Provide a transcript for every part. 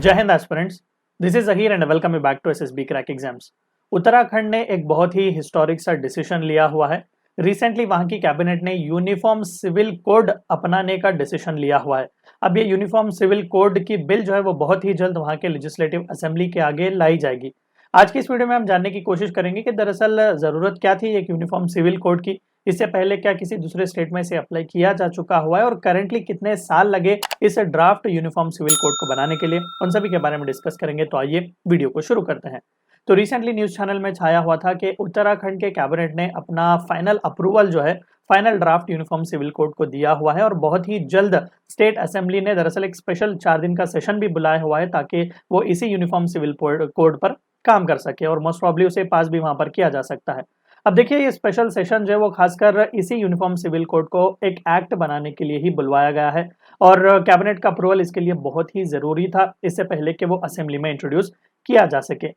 जय हिंद aspirants, this is Zaheer and welcome you back to SSB crack exams. Uttarakhand ने एक बहुत ही हिस्टोरिक सा डिसीजन लिया हुआ है। रिसेंटली वहां की कैबिनेट ने यूनिफॉर्म सिविल कोड अपनाने का डिसीजन लिया हुआ है। अब ये यूनिफॉर्म सिविल कोड की बिल जो है वो बहुत ही जल्द वहां के लेजिस्लेटिव असेंबली के आगे लाई जाएगी। आज की इस वीडियो में हम जानने की कोशिश करेंगे कि दरअसल जरूरत क्या थी एक यूनिफॉर्म सिविल कोड की, इससे पहले क्या किसी दूसरे स्टेट में इसे अप्लाई किया जा चुका हुआ है और करंटली कितने साल लगे इस ड्राफ्ट यूनिफॉर्म सिविल कोड को बनाने के लिए, उन सभी के बारे में डिस्कस करेंगे। तो आइए वीडियो को शुरू करते हैं। तो रिसेंटली न्यूज चैनल में छाया हुआ था कि उत्तराखंड के कैबिनेट ने अपना फाइनल अप्रूवल जो है final draft uniform civil code को दिया हुआ है और बहुत ही जल्द स्टेट असेंबली ने दरअसल एक स्पेशल 4 दिन का सेशन भी बुलाया हुआ है ताकि वो इसी यूनिफॉर्म सिविल कोड पर काम कर सके और मोस्ट प्रॉब्ली उसे पास भी वहां पर किया जा सकता है। अब देखिए ये स्पेशल सेशन जो है वो खासकर इसी यूनिफॉर्म सिविल कोड को एक एक्ट बनाने के लिए ही बुलवाया गया है और कैबिनेट का अप्रूवल इसके लिए बहुत ही जरूरी था, इससे पहले कि वो असेंबली में इंट्रोड्यूस किया जा सके।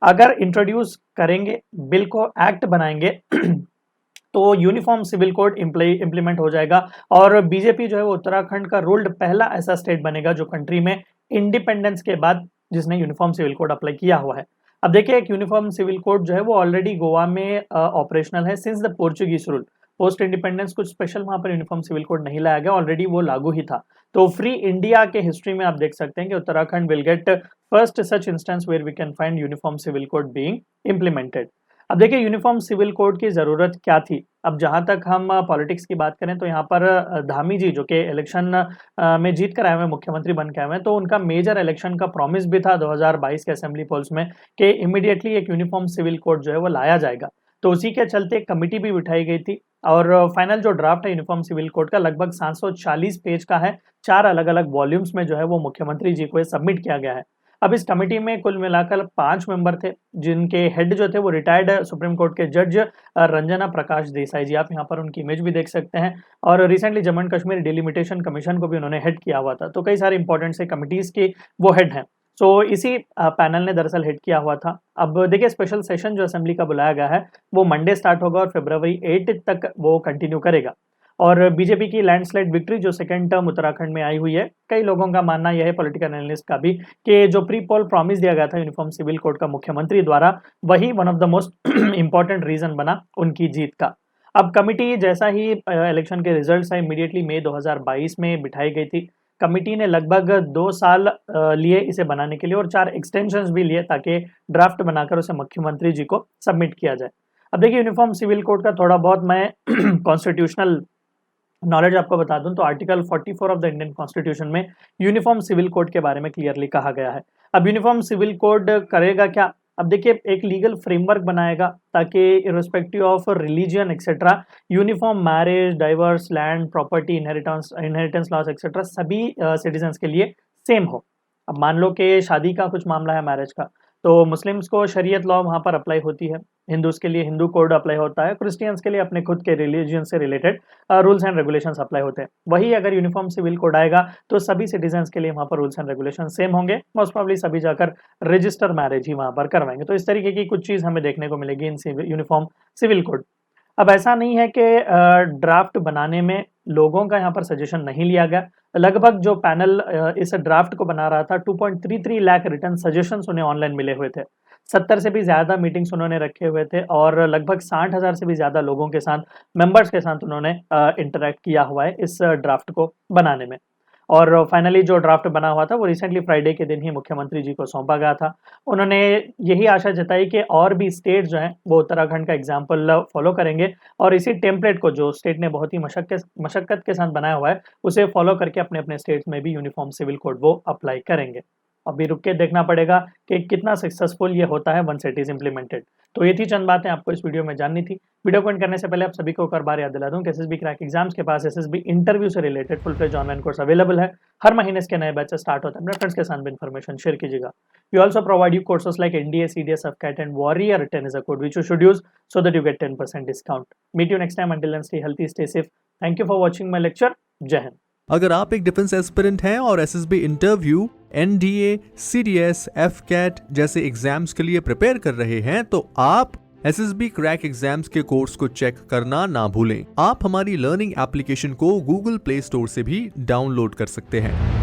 अगर इंट्रोड्यूस करेंगे, बिल को एक्ट बनाएंगे तो यूनिफॉर्म सिविल कोड इम्प्लीमेंट हो जाएगा और बीजेपी जो है वो उत्तराखंड का रूल्ड पहला ऐसा स्टेट बनेगा जो कंट्री में इंडिपेंडेंस के बाद जिसने यूनिफॉर्म सिविल कोड अप्लाई किया हुआ है। अब देखिए एक यूनिफॉर्म सिविल कोड जो है वो ऑलरेडी गोवा में ऑपरेशनल है since the Portuguese rule. Post independence कुछ स्पेशल वहां पर यूनिफॉर्म सिविल कोड नहीं लाया गया, ऑलरेडी वो लागू ही था। तो फ्री इंडिया के हिस्ट्री में आप देख सकते हैं कि Uttarakhand will get first such instance where we can find uniform civil code being implemented. अब देखिए यूनिफॉर्म सिविल कोड की जरूरत क्या थी। अब जहां तक हम पॉलिटिक्स की बात करें तो यहाँ पर धामी जी जो कि इलेक्शन में जीत कर आए हुए मुख्यमंत्री बन के आए हुए हैं, तो उनका मेजर इलेक्शन का प्रॉमिस भी था 2022 के असेंबली पोल्स में कि इमीडिएटली एक यूनिफॉर्म सिविल कोड जो है वो लाया जाएगा। तो उसी के चलते एक कमिटी भी बिठाई गई थी और फाइनल जो ड्राफ्ट है यूनिफॉर्म सिविल कोड का लगभग 740 पेज का है। 4 अलग अलग वॉल्यूम्स में जो है वो मुख्यमंत्री जी को सबमिट किया गया है। अब इस कमेटी में कुल मिलाकर 5 मेंबर थे जिनके हेड जो थे वो रिटायर्ड सुप्रीम कोर्ट के जज रंजना प्रकाश देसाई जी, आप यहाँ पर उनकी इमेज भी देख सकते हैं और recently Jammu and Kashmir delimitation commission को भी उन्होंने हेड किया हुआ था। तो कई सारे इंपॉर्टेंट से कमिटीज के वो हेड हैं। सो इसी पैनल ने दरअसल हेड किया हुआ था। अब देखिए स्पेशल सेशन जो असेंबली का बुलाया गया है वो मंडे स्टार्ट होगा और फरवरी 8 तक वो कंटिन्यू करेगा। और बीजेपी की लैंडस्लाइड विक्ट्री जो सेकंड टर्म उत्तराखंड में आई हुई है, कई लोगों का मानना यह है, पॉलिटिकल एनालिस्ट का भी, कि जो प्री पोल प्रॉमिस दिया गया था यूनिफॉर्म सिविल कोड का मुख्यमंत्री द्वारा, वही one of the most important reason बना उनकी जीत का। अब कमिटी जैसा ही इलेक्शन के रिजल्ट आए इमीडिएटली मई 2022 में बिठाई गई थी। कमिटी ने लगभग 2 साल लिए इसे बनाने के लिए और 4 एक्सटेंशंस भी लिए ताकि ड्राफ्ट बनाकर उसे मुख्यमंत्री जी को सबमिट किया जाए। अब देखिए यूनिफॉर्म सिविल कोड का थोड़ा बहुत मैं कॉन्स्टिट्यूशनल नॉलेज आपको बता दूं तो article 44 of the Indian constitution में यूनिफॉर्म सिविल कोड के बारे में क्लियरली कहा गया है। अब यूनिफॉर्म सिविल कोड करेगा क्या? अब देखिए एक लीगल फ्रेमवर्क बनाएगा ताकि irrespective of religion etcetera uniform marriage, diverse, land, property, inheritance loss etcetera सभी सिटीजन्स के लिए सेम हो। अब मान लो कि शादी का कुछ मामला है, मैरिज का, तो मुस्लिम्स को शरीयत लॉ वहाँ पर अप्लाई होती है, हिंदूज के लिए हिंदू कोड अप्लाई होता है, क्रिश्चियंस के लिए अपने खुद के रिलीजन से related rules and regulations apply होते हैं। वही अगर यूनिफॉर्म सिविल कोड आएगा तो सभी सिटीजन्स के लिए वहाँ पर रूल्स एंड रेगुलेशन सेम होंगे, मोस्ट प्रॉब्ली सभी जाकर रजिस्टर मैरिज ही वहाँ पर करवाएंगे। तो इस तरीके की कुछ चीज़ हमें देखने को मिलेगी इन यूनिफॉर्म सिविल कोड। अब ऐसा नहीं है कि ड्राफ्ट बनाने में लोगों का यहाँ पर सजेशन नहीं लिया गया। लगभग जो पैनल इस ड्राफ्ट को बना रहा था 2.33 लाख रिटर्न सजेशंस उन्हें ऑनलाइन मिले हुए थे। 70 से भी ज्यादा मीटिंग्स उन्होंने रखे हुए थे और लगभग 60,000 से भी ज्यादा लोगों के साथ, मेंबर्स के साथ उन्होंने इंटरेक्ट किया हुआ है इस ड्राफ्ट को बनाने में। और फाइनली जो ड्राफ्ट बना हुआ था वो रिसेंटली फ्राइडे के दिन ही मुख्यमंत्री जी को सौंपा गया था। उन्होंने यही आशा जताई कि और भी स्टेट जो हैं वो उत्तराखंड का एग्जाम्पल फॉलो करेंगे और इसी टेम्पलेट को जो स्टेट ने बहुत ही मशक्कत के साथ बनाया हुआ है उसे फॉलो करके अपने अपने स्टेट्स में भी यूनिफॉर्म सिविल कोड वो अप्लाई करेंगे। अभी रुक के देखना पड़ेगा कि कितना सक्सेसफुल ये होता है वंस इट इज इम्प्लीमेंटेड। तो ये थी चंद बातें आपको इस वीडियो में जाननी थी। वीडियो को एंड करने से पहले आप सभी को एक बार याद दिला दूं कि एसएसबी क्रैक एग्जाम्स के पास एसएसबी इंटरव्यू से related full fledge online course available है। हर महीने इसके नए बैचेस स्टार्ट होते हैं, अपने फ्रेंड्स के साथ भी इन्फॉर्मेशन शेयर कीजिएगा। We also provide you courses like NDA, CDS, AFCAT and warrior 10 is a code which you should use so that you get 10% discount. Meet you next time. Until then, stay healthy, stay safe. Thank you for watching my lecture. जय हिंद। अगर आप एक defence aspirant हैं और SSB interview, NDA, CDS, AFCAT जैसे exams के लिए prepare कर रहे हैं तो आप एसएसबी क्रैक एग्जाम्स के कोर्स को चेक करना ना भूलें। आप हमारी लर्निंग एप्लीकेशन को गूगल प्ले स्टोर से भी डाउनलोड कर सकते हैं।